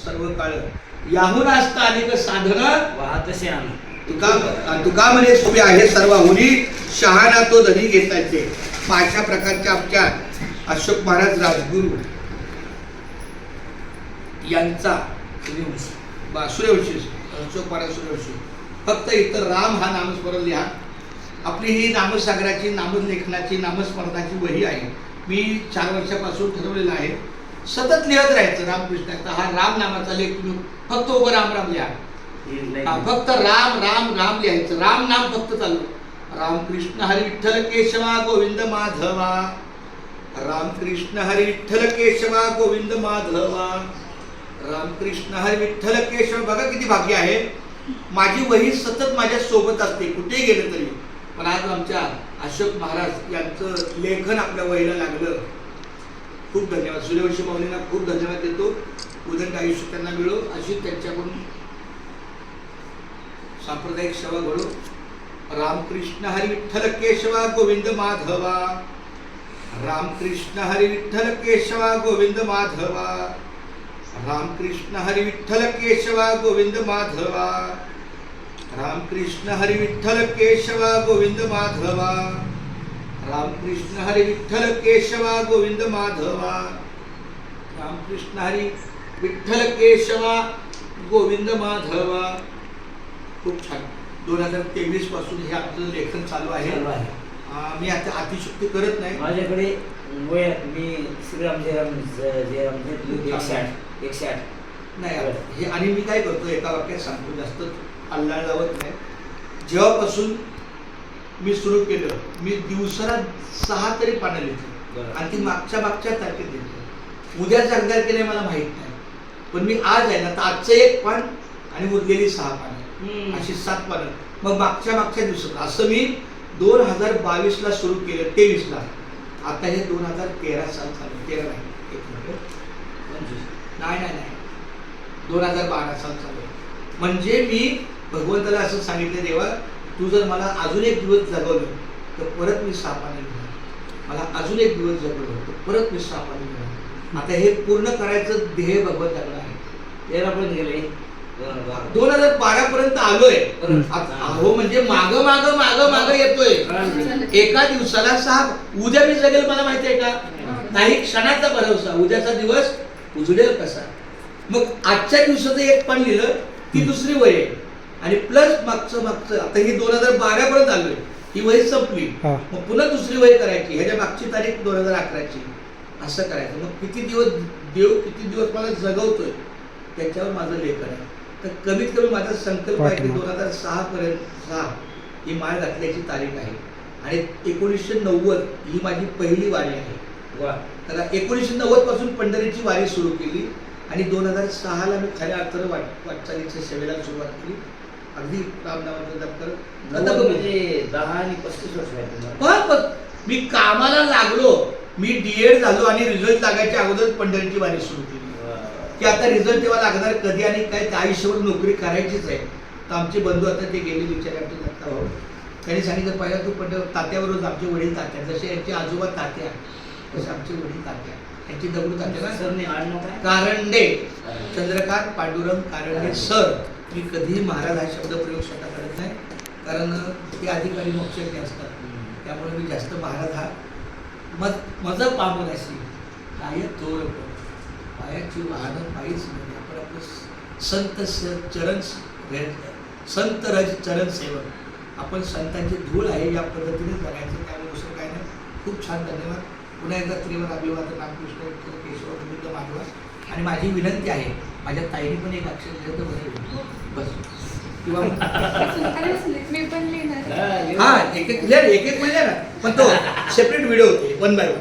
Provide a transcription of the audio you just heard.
सर्व काळ याहून असता अनेक साधन वाहतसे आण तुका म्हणे सोपे आहे सर्वाहुनी शहाणा तो धनी घेतायचे. अशा प्रकारच्या आमच्या अशोक महाराज राजगुरू यांचा सूर्यवंशी अशोक महाराज सूर्यवंशी फक्त इतर राम हा नामस्मरण लिहा. आपली ही नामसागराची नामलेखनाची नामस्मरणाची वही आहे. मी 4 वर्षापासून ठरवलेलं आहे सतत लिहत राहायचं रामकृष्णाचा हा राम नामाचा लेख. तुम्ही फक्त उभं राम राम लिहा. फक्त राम राम राम लिहायचं. राम नाम फक्त चालू. रामकृष्ण हरी विठ्ठल केशवा गोविंद माधवा. रामकृष्ण हरी विठ्ठल केशवा गोविंद माधवा. रामकृष्ण हरी विठ्ठल केशव. बघा किती भाग्य आहे. माझी वही सतत माझ्या सोबत असते कुठेही गेलं तरी. पण आज आमच्या अशोक महाराज यांचं लेखन आपल्या वहीला लागलं. खूप धन्यवाद. सूर्यवंशी माऊलींना खूप धन्यवाद देतो. उदंड आयुष्य त्यांना मिळो अशी त्यांच्याकडून सांप्रदायिक सेवा घडो. रामकृष्ण हरी विठ्ठल केशवा गोविंद माधवा. रामकृष्ण हरी विठ्ठल केशवा गोविंद माधवा. रामकृष्ण हरी विठ्ठल केशवा गोविंद माधवा. रामकृष्ण हरी विठ्ठल केशवा गोविंद माधवा. रामकृष्ण हरी विठ्ठल केशवा गोविंद माधवा. रामकृष्ण हरी विठ्ठल केशवा गोविंद माधवा. खूप छान. 2023 पासून हे आपलं लेखन चालू आहे. मी आता अतिशुक्ती करत नाही. माझ्याकडे वयात मी श्रीराम जयराम जयराम 108 नाही हे. आणि मी काय करतो एका वाक्यात सांगतो जास्त अल्लाळ लावत नाही. जेव्हापासून मी सुरू केलं मी दिवसाला 6 तरी पानं लिहितो आणि ती मागच्या तारखेत लिहितो. उद्या जगदार केले मला माहित नाही पण मी आज आहे ना तर आजचं 1 पान आणि उरलेली 6 पानं अशी 7 पानं. मग मागच्या दिवसात असं मी 2022 ला सुरू केलं. 23 ला. आता हे 2013 साल चालू. 13 नाही 2012 साल चालू आहे. म्हणजे मी भगवंताला असं सांगितलं देवा तू जर मला अजून 1 दिवस जगवलं तर परत मी 6 पानं लिहिणार. मला अजून 1 दिवस जगवलं तर परत मी 6 पानं लिहिणार. आता हे पूर्ण करायचं ध्येय भगवंताकडे आहे. 13 पर्यंत गेले 2012 पर्यंत आलोय. अहो म्हणजे माग येतोय. एका दिवसाला 6. उद्या मी जगेल मला माहिती आहे का नाही. क्षणाचा भरवसा. उद्याचा दिवस उजडेल कसा. मग आजच्या दिवसाचं 1 पान लिहिलं ती दुसरी वही आहे आणि प्लस मागचं आता ही 2012 पर्यंत आलोय. ही वही संपली मग पुन्हा दुसरी वही करायची. ह्याच्या मागची तारीख 2011 ची. असं करायचं. मग किती दिवस मला जगवतोय त्याच्यावर माझं लेखन आहे. तर कमीत कमी माझा संकल्प आहे की 2006 पर्यंत ही माळ घातल्याची तारीख आहे. आणि 1990 ही माझी पहिली वारी आहे. तर 1990 पासून पंढरीची वारी सुरू केली आणि 2006 ला मी खऱ्या अर्थानं वाटचालीच्या सेवेला सुरुवात केली. अगदी रामनामाचं जप करत. म्हणजे 10 आणि 35 वर्ष मी कामाला लागलो. मी DED झालो आणि रिझल्ट लागायच्या अगोदर पंढरीची वारी सुरू केली की आता रिझल्ट तेव्हा लागणार कधी आणि काय त्या आयुष्यावर नोकरी करायचीच आहे. तर आमचे बंधू आता ते गेले विचार आमचे दत्ता भाऊ त्यांनी सांगितलं पहिला तू तात्यावरच. आमचे वडील तात्या जसे यांचे आजोबा तात्या तसे आमचे वडील तात्या. यांची दगडू तात्या कारंडे चंद्रकांत पांडुरंग कारंडे सर. मी कधीही महाराज हा शब्द प्रयोग स्वतः करत नाही कारण ते अधिकारी मोक्षज्ञ असतात. त्यामुळे मी जास्त महाराज हा माझं पामन अशी काय थोर पायाची वाहनं पायीच नाही. आपण आपलं संत रज चरण सेवक. आपण संतांची धूळ आहे या पद्धतीने जगायचं. त्यामुळे दुसरं काय नाही. खूप छान. धन्यवाद. पुन्हा एकदा त्रिवर अभिवादन. रामकृष्ण विठ्ठल केशव गोविंद माधवा. आणि माझी विनंती आहे माझ्या ताईने पण 1 अक्षर लिहिलं तर बस किंवा मी पण लिहिणार. हा एक लिहिलं ना पण तो सेपरेट व्हिडिओ होते 1 by 1.